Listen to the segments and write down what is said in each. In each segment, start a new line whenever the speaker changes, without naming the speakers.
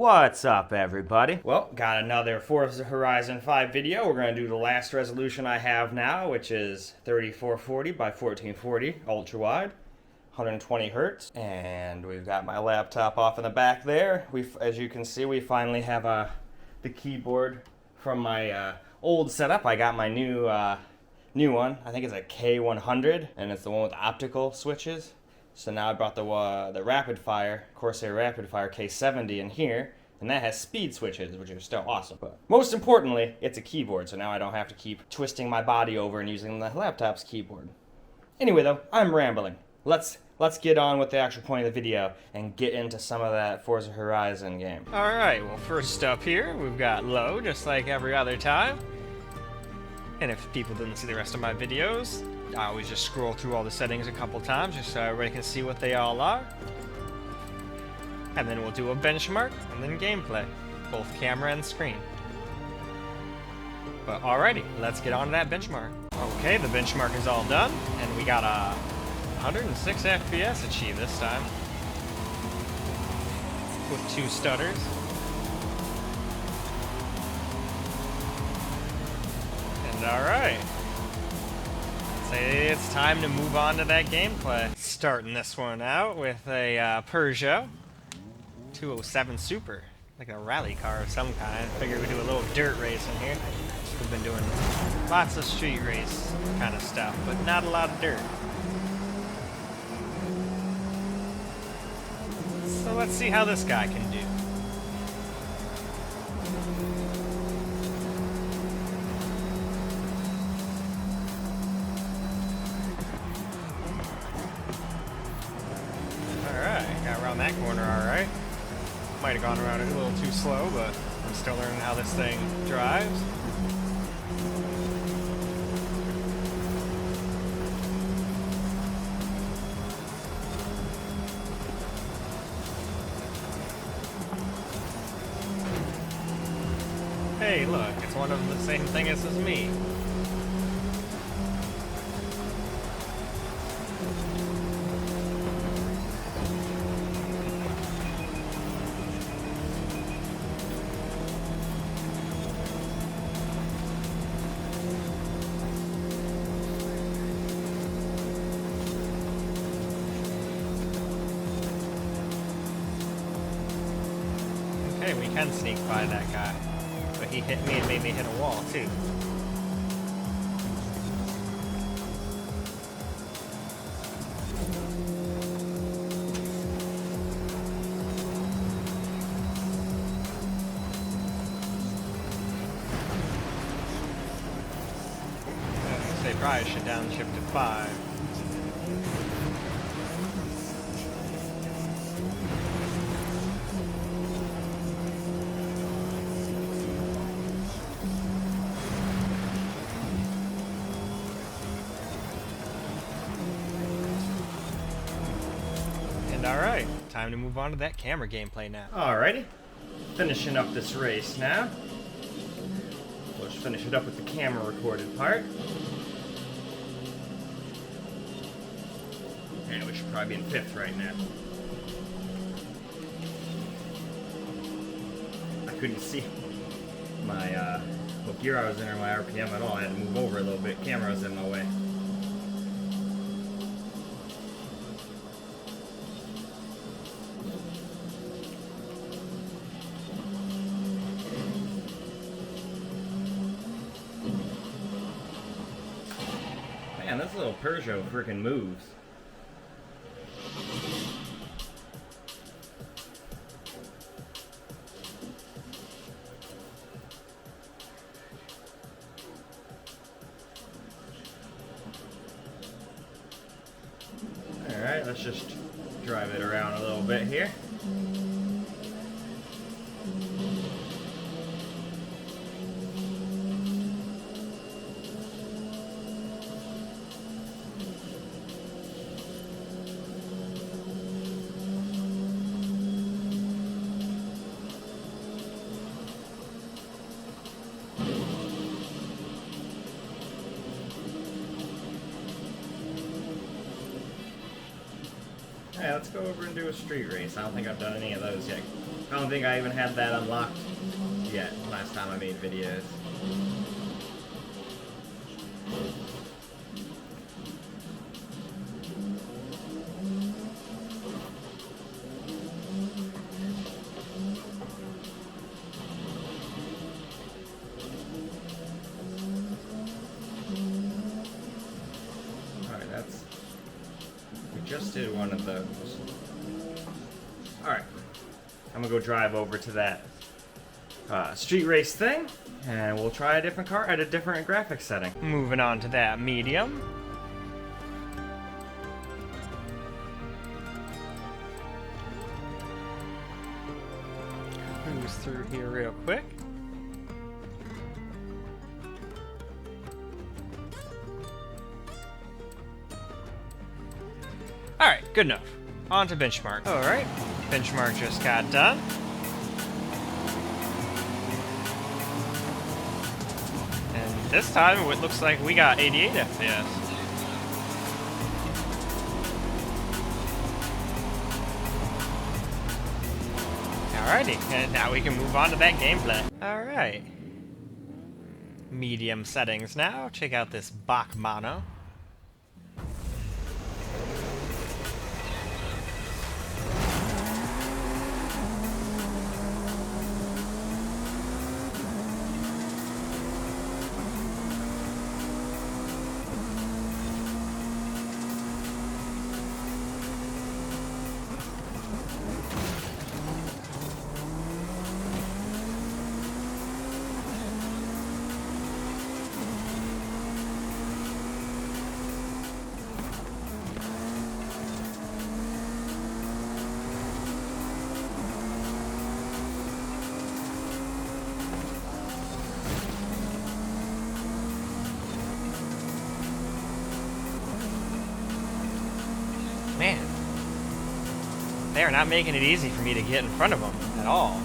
What's up, everybody? Well, got another Forza Horizon 5 video. We're going to do the last resolution I have now, which is 3440 by 1440 ultra-wide, 120 hertz. And we've got my laptop off in the back there. As you can see, we finally have the keyboard from my old setup. I got my new one. I think it's a K100, and it's the one with the optical switches. So now I brought the Rapid Fire, Corsair Rapid Fire K70 in here, and that has speed switches, which are still awesome. But most importantly, it's a keyboard, so now I don't have to keep twisting my body over and using the laptop's keyboard. Anyway though, I'm rambling. Let's get on with the actual point of the video and get into some of that Forza Horizon game.
Alright, well first up here, we've got low, just like every other time. And if people didn't see the rest of my videos, I always just scroll through all the settings a couple times just so everybody can see what they all are. And then we'll do a benchmark and then gameplay, both camera and screen. But alrighty, let's get on to that benchmark. Okay, the benchmark is all done, and we got a 106 FPS achieved this time with 2 stutters. And alright. It's time to move on to that gameplay. Starting this one out with a Peugeot 207 Super, like a rally car of some kind. Figured we'd do a little dirt race in here. We've been doing lots of street race kind of stuff, but not a lot of dirt. So let's see how this guy can do. Got around that corner alright. Might have gone around it a little too slow, but I'm still learning how this thing drives. Hey, look, it's one of the same thing as me. Okay, we can sneak by that guy, but he hit me and made me hit a wall too. They probably should downshift to 5. Alright, time to move on to that camera gameplay now.
Alrighty, finishing up this race now. We'll just finish it up with the camera recorded part. And we should probably be in 5th right now. I couldn't see my what gear I was in or my RPM at all. I had to move over a little bit. Camera was in my way. Man, this little Peugeot freaking moves. Alright, let's just drive it around a little bit here. Hey, let's go over and do a street race. I don't think I've done any of those yet. I don't think I even had that unlocked yet last time I made videos. Alright, we just did one of those. Alright. I'm gonna go drive over to that street race thing, and we'll try a different car at a different graphics setting.
Moving on to that medium. Cruise through here real quick. Alright, good enough. On to benchmark. Alright, benchmark just got done. And this time it looks like we got 88 FPS. Alrighty, and now we can move on to that gameplay. Alright. Medium settings now. Check out this Bach Mono. Man, they are not making it easy for me to get in front of them at all.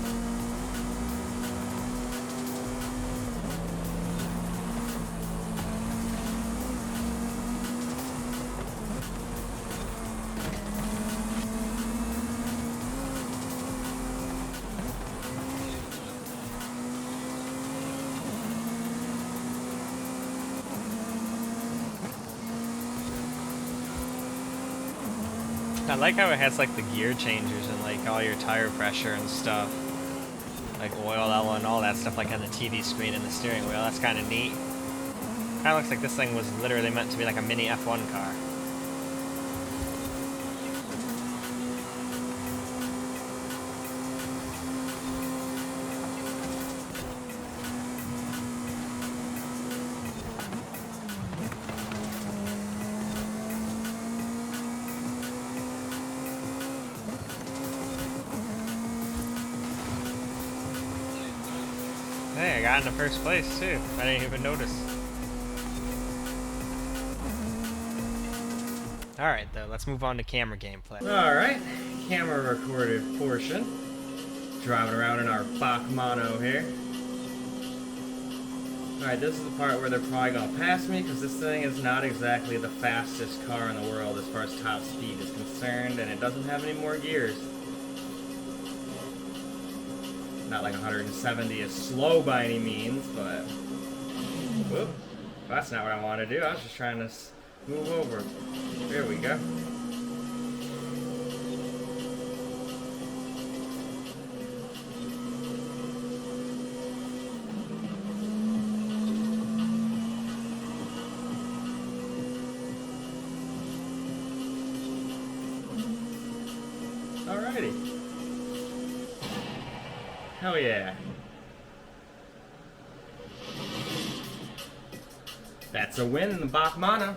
I like how it has like the gear changers and like all your tire pressure and stuff. Like oil level and all that stuff like on the TV screen and the steering wheel. That's kind of neat. Kind of looks like this thing was literally meant to be like a mini F1 car. Hey, I got into first place too. I didn't even notice. Alright though, let's move on to camera gameplay.
Alright, camera recorded portion. Driving around in our Bach Mono here. Alright, this is the part where they're probably going to pass me, because this thing is not exactly the fastest car in the world as far as top speed is concerned, and it doesn't have any more gears. Not like 170 is slow by any means, but... Whoop. That's not what I want to do. I was just trying to move over. There we go. Alrighty. Hell yeah. That's a win in the Bach Mono.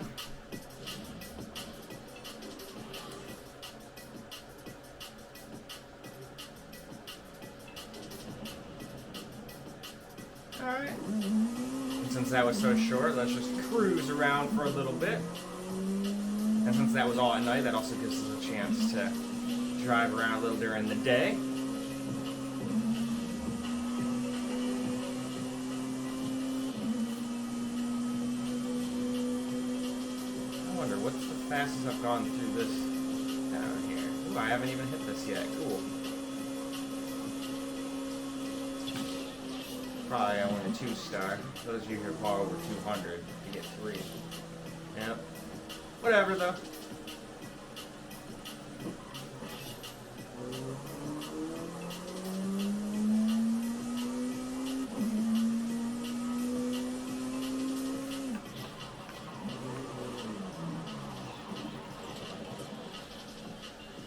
Alright. Since that was so short, let's just cruise around for a little bit. And since that was all at night, that also gives us a chance to drive around a little during the day. What's the fastest I've gone through this down here? Ooh, I haven't even hit this yet. Cool. probably only a 2-star. Those of you who are probably over 200, you get 3. Yep. Whatever though.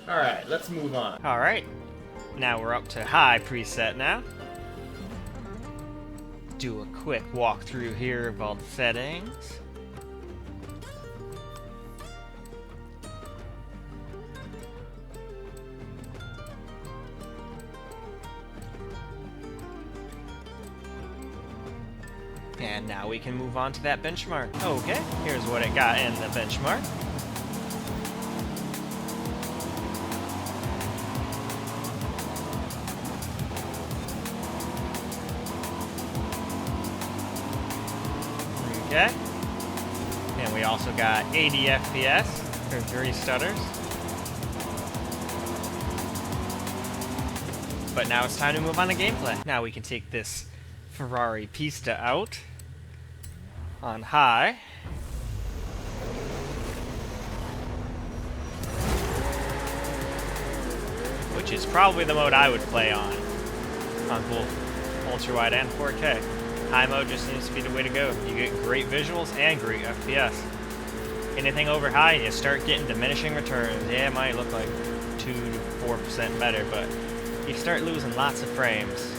Alright, let's move on.
Alright, now we're up to high preset now. Do a quick walkthrough here of all the settings. And now we can move on to that benchmark. Okay, here's what it got in the benchmark. Okay. And we also got 80 FPS for 3 stutters. But now it's time to move on to gameplay. Now we can take this Ferrari Pista out on high. Which is probably the mode I would play on both ultra-wide and 4K. High mode just seems to be the way to go. You get great visuals and great FPS. Anything over high, you start getting diminishing returns. Yeah, it might look like 2 to 4% better, but you start losing lots of frames.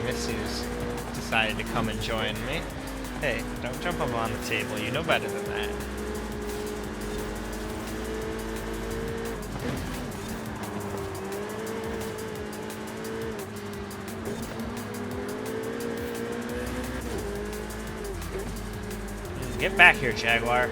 Missy's decided to come and join me. Hey, don't jump up on the table. You know better than that. Get back here, Jaguar. Ooh,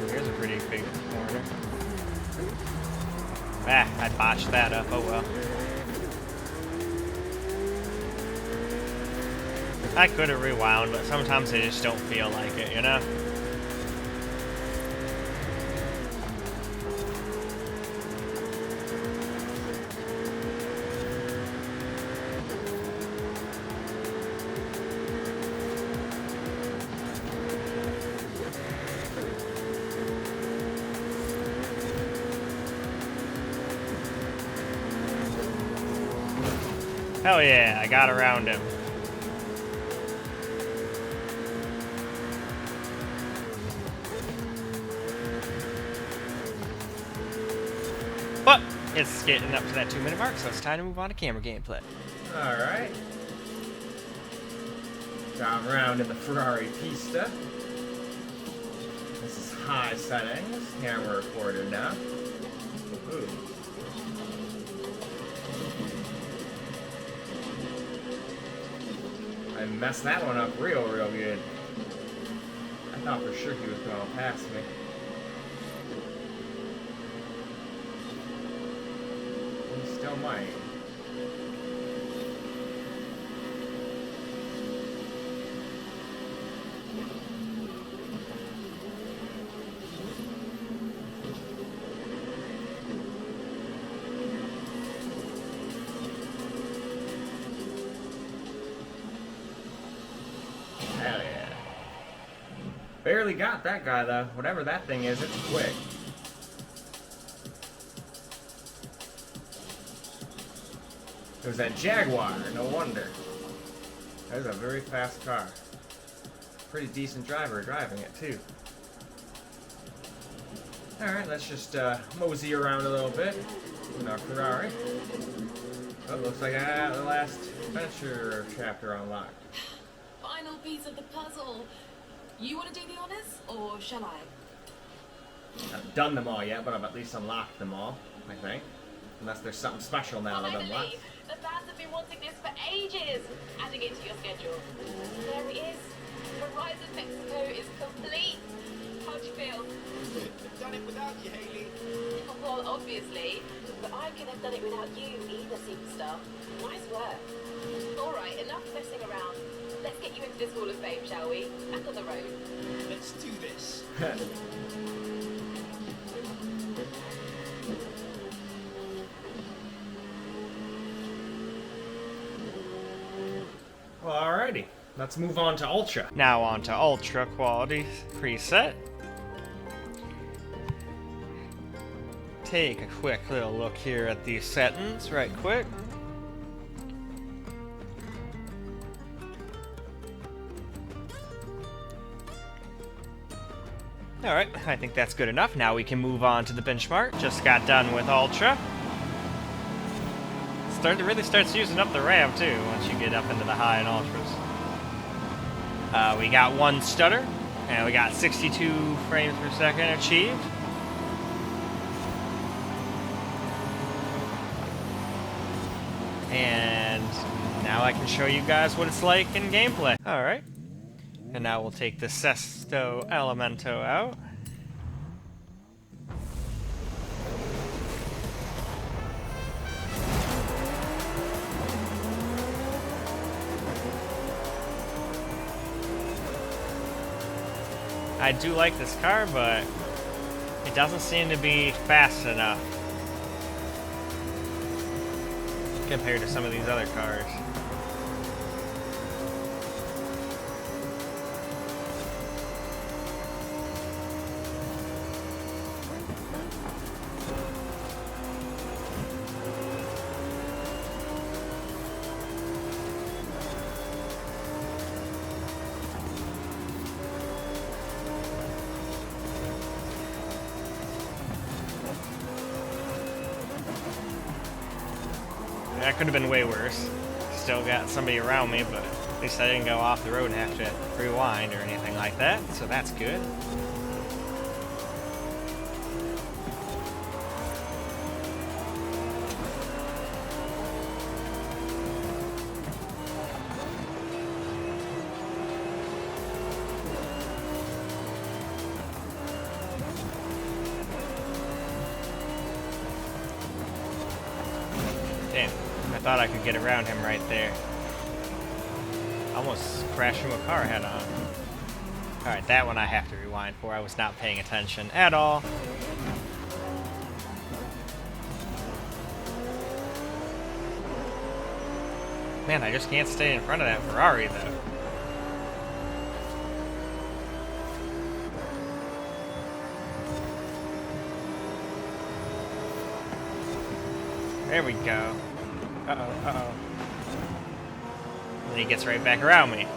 here's a pretty big corner. Ah, I botched that up. Oh well. I could have rewound, but sometimes I just don't feel like it, you know? Hell yeah, I got around him. But it's getting up to that 2-minute mark, so it's time to move on to camera gameplay.
Alright. Drive around in the Ferrari Pista. This is high settings. Camera recorder now. Ooh. I messed that one up real good. I thought for sure he was going past me. He still might. Hell yeah. Barely got that guy though. Whatever that thing is, it's quick. It was that Jaguar, no wonder. That was a very fast car. Pretty decent driver driving it too. Alright, let's just mosey around a little bit in our Ferrari. Oh, looks like I got the last adventure chapter unlocked.
Final piece of the puzzle. You want to do the honors, or shall I?
I haven't done them all yet, but I've at least unlocked them all, I think. Unless there's something special now that I've unlocked.
The fans have been wanting this for ages. Adding it to your schedule. There he is. Horizon Mexico is complete. How do you feel?
Couldn't have done it without you, Haley.
Well, obviously, but I couldn't have done it without you either, superstar. Nice work. All right, enough messing around. Let's get you into this Hall of Fame, shall we? Back on the road.
Let's do this.
Well, alrighty. Let's move on to Ultra.
Now on to Ultra Quality preset. Take a quick little look here at these settings right quick. Alright, I think that's good enough. Now we can move on to the benchmark. Just got done with Ultra. Really starts using up the RAM too once you get up into the high and ultras. We got one stutter, and we got 62 frames per second achieved. And now I can show you guys what it's like in gameplay. Alright. And now we'll take the Sesto Elemento out. I do like this car, but it doesn't seem to be fast enough compared to some of these other cars. That could have been way worse. Still got somebody around me, but at least I didn't go off the road and have to rewind or anything like that, so that's good. Damn. I thought I could get around him right there. Almost crashed into a car head on. Alright, that one I have to rewind for. I was not paying attention at all. Man, I just can't stay in front of that Ferrari, though. There we go. Uh-oh, uh-oh. And he gets right back around me.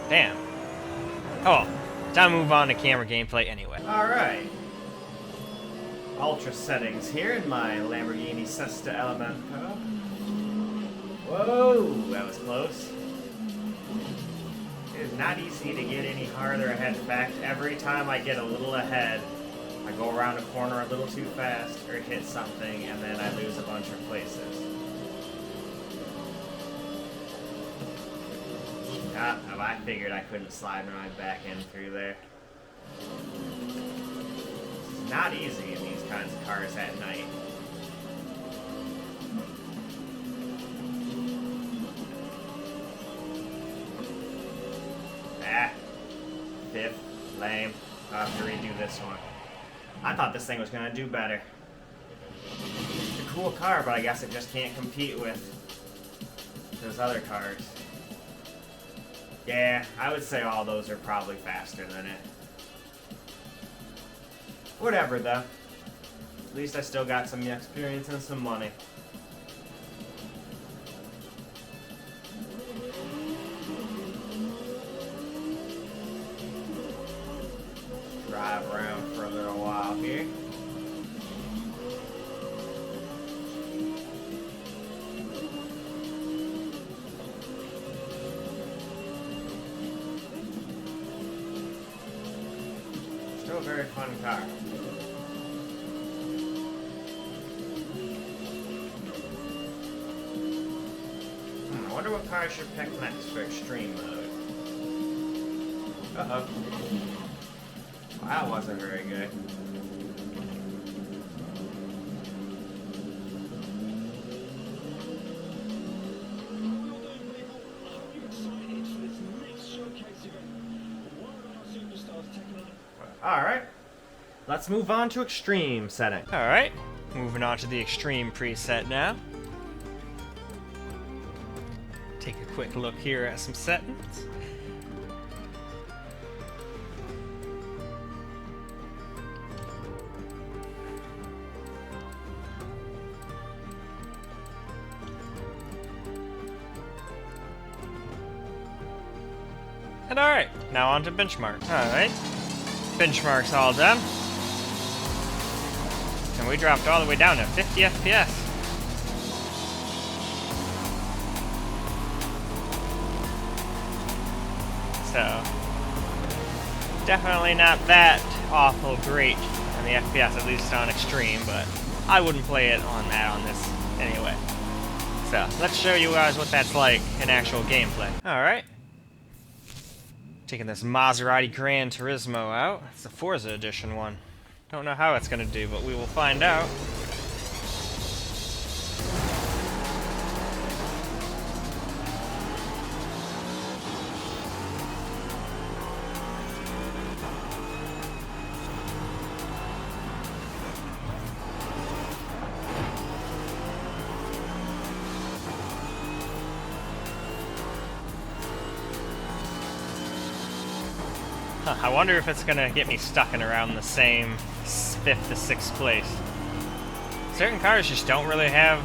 Damn. Oh, time to move on to camera gameplay anyway.
Alright. Ultra settings here in my Lamborghini Sesto Elemento. Whoa, that was close. It is not easy to get any farther ahead. In fact, every time I get a little ahead, I go around a corner a little too fast or hit something, and then I lose a bunch of places. I figured I couldn't slide my back in through there. It's not easy in these kinds of cars at night. Fifth, lame. I'll have to redo this one. I thought this thing was gonna do better. It's a cool car, but I guess it just can't compete with those other cars. Yeah, I would say all those are probably faster than it. Whatever, though. At least I still got some experience and some money. Drive around for a little while here. Still a very fun car. I wonder what car I should pick next for extreme mode. Uh-oh. Well, that wasn't very good. Alright, let's move on to extreme setting.
Alright, moving on to the extreme preset now. Take a quick look here at some settings. And alright, now on to benchmark. Alright, benchmark's all done. And we dropped all the way down to 50 FPS. So, definitely not that awful great on the FPS, at least on extreme, but I wouldn't play it on this anyway. So, let's show you guys what that's like in actual gameplay. Alright. Taking this Maserati Gran Turismo out. It's the Forza edition one. Don't know how it's gonna do, but we will find out. I wonder if it's gonna get me stuck in around the same 5th to 6th place. Certain cars just don't really have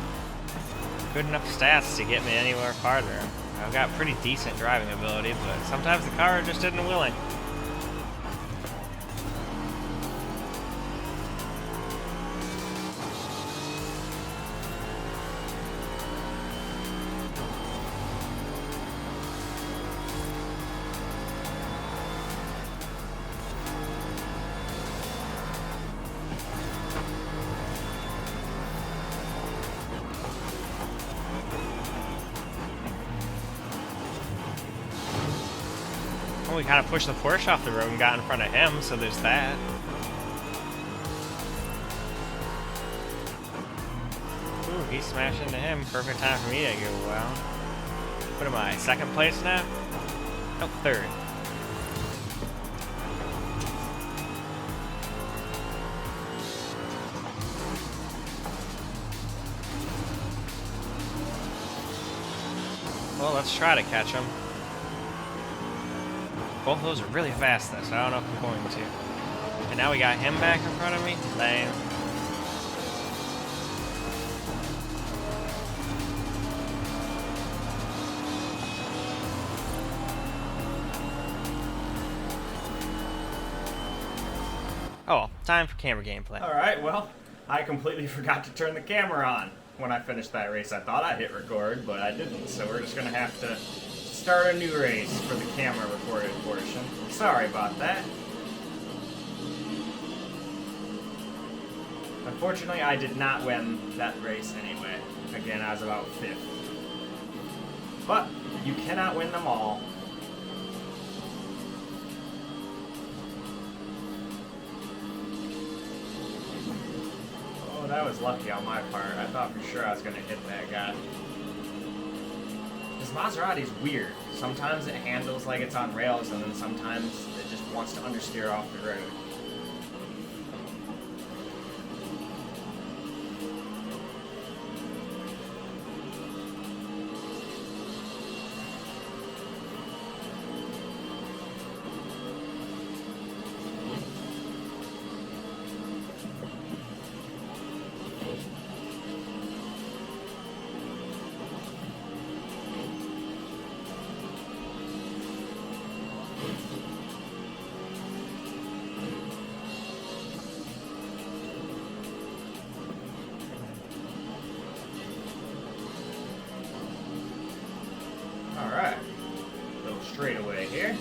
good enough stats to get me anywhere farther. I've got pretty decent driving ability, but sometimes the car just isn't willing. Well, we kind of pushed the Porsche off the road and got in front of him, so there's that. Ooh, he smashed into him. Perfect time for me to go well. What am I, 2nd place now? Nope, 3rd. Well, let's try to catch him. Both of those are really fast, though, so I don't know if I'm going to. And now we got him back in front of me? Lame. Oh, well, time for camera gameplay.
Alright, well, I completely forgot to turn the camera on when I finished that race. I thought I hit record, but I didn't, so we're just gonna have to start a new race for the camera recorded portion. Sorry about that. Unfortunately, I did not win that race anyway. Again, I was about 5th. But you cannot win them all. Oh, that was lucky on my part. I thought for sure I was going to hit that guy. This Maserati's weird. Sometimes it handles like it's on rails, and then sometimes it just wants to understeer off the road. Alright, a little straightaway here.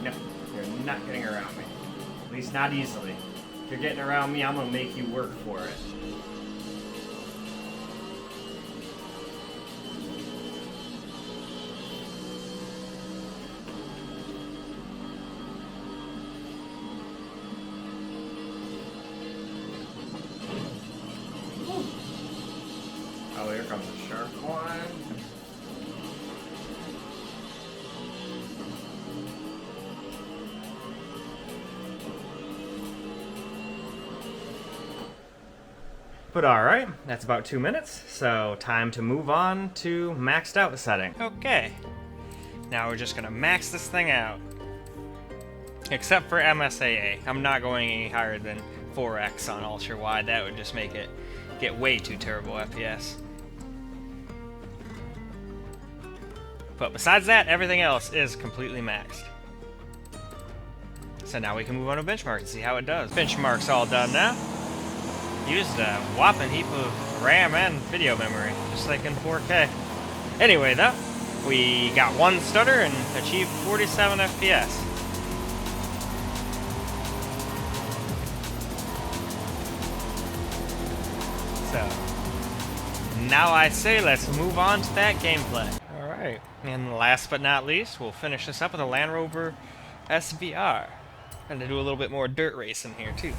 No, you're not getting around me. At least not easily. If you're getting around me, I'm gonna make you work for it. Oh, here comes a sharp one. But alright, that's about 2 minutes, so time to move on to maxed out setting.
Okay. Now we're just gonna max this thing out. Except for MSAA. I'm not going any higher than 4x on ultra wide. That would just make it get way too terrible FPS. But besides that, everything else is completely maxed. So now we can move on to benchmark and see how it does. Benchmark's all done now. Used a whopping heap of RAM and video memory, just like in 4K. Anyway though, we got one stutter and achieved 47 FPS. So, now I say let's move on to that gameplay. Alright, and last but not least, we'll finish this up with a Land Rover SVR. And to do a little bit more dirt racing here too.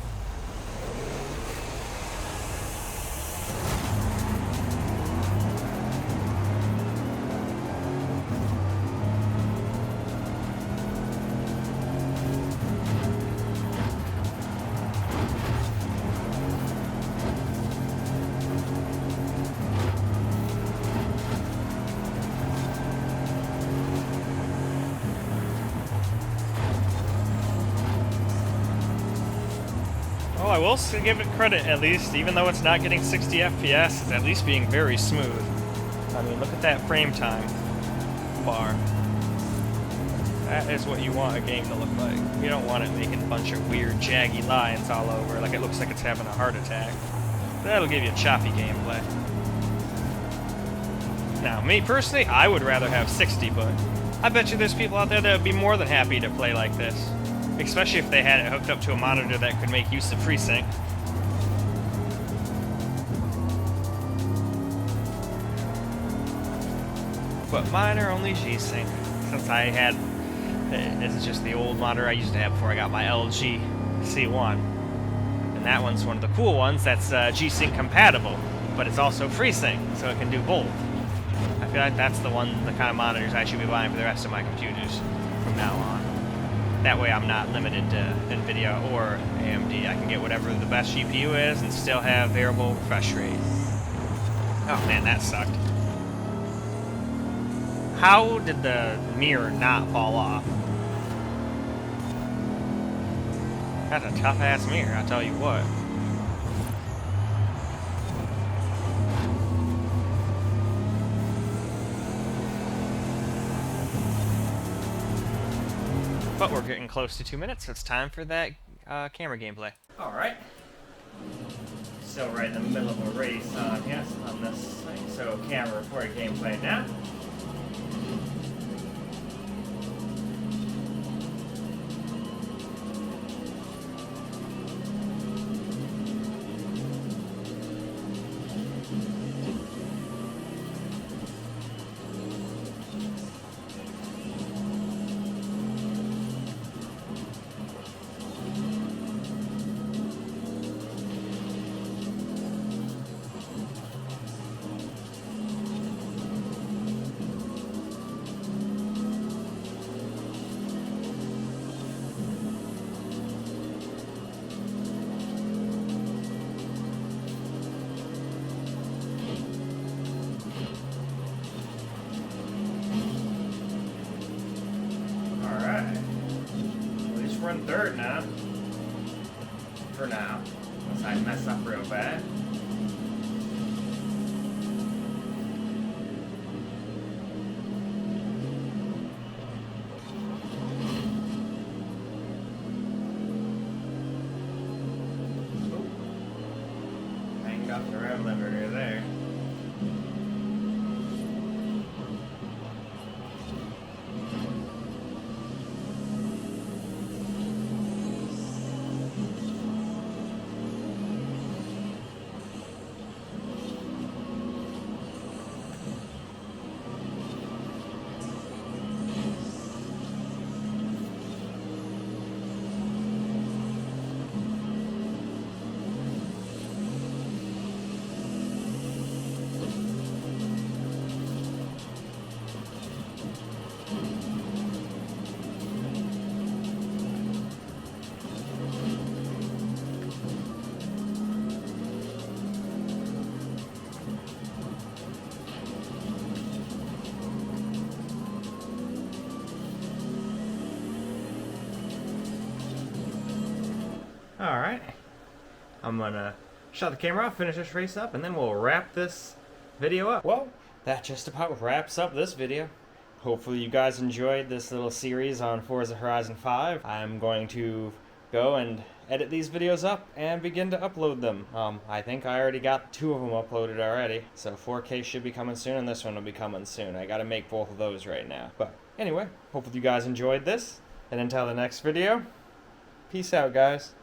Well, I will give it credit, at least, even though it's not getting 60 FPS, it's at least being very smooth. I mean, look at that frame time bar. That is what you want a game to look like. You don't want it making a bunch of weird, jaggy lines all over, like it looks like it's having a heart attack. That'll give you choppy gameplay. Now, me personally, I would rather have 60, but I bet you there's people out there that would be more than happy to play like this. Especially if they had it hooked up to a monitor that could make use of FreeSync. But mine are only G-Sync, since I had, this is just the old monitor I used to have before I got my LG C1. And that one's one of the cool ones that's G-Sync compatible, but it's also FreeSync, so it can do both. I feel like that's the kind of monitors I should be buying for the rest of my computers from now on. That way I'm not limited to NVIDIA or AMD. I can get whatever the best GPU is and still have variable refresh rate. Oh man, that sucked. How did the mirror not fall off? That's a tough-ass mirror, I'll tell you what. But we're getting close to 2 minutes, so it's time for that camera gameplay.
Alright. Still right in the middle of a race on this thing, so camera recording gameplay now. We're in third now. For now. Unless I mess up real bad. Hanged up the rev limiter there. Alright. I'm gonna shut the camera off, finish this race up, and then we'll wrap this video up. Well, that just about wraps up this video. Hopefully you guys enjoyed this little series on Forza Horizon 5. I'm going to go and edit these videos up and begin to upload them. I think I already got 2 of them uploaded already, so 4K should be coming soon, and this one will be coming soon. I gotta make both of those right now. But anyway, hopefully you guys enjoyed this, and until the next video, peace out, guys.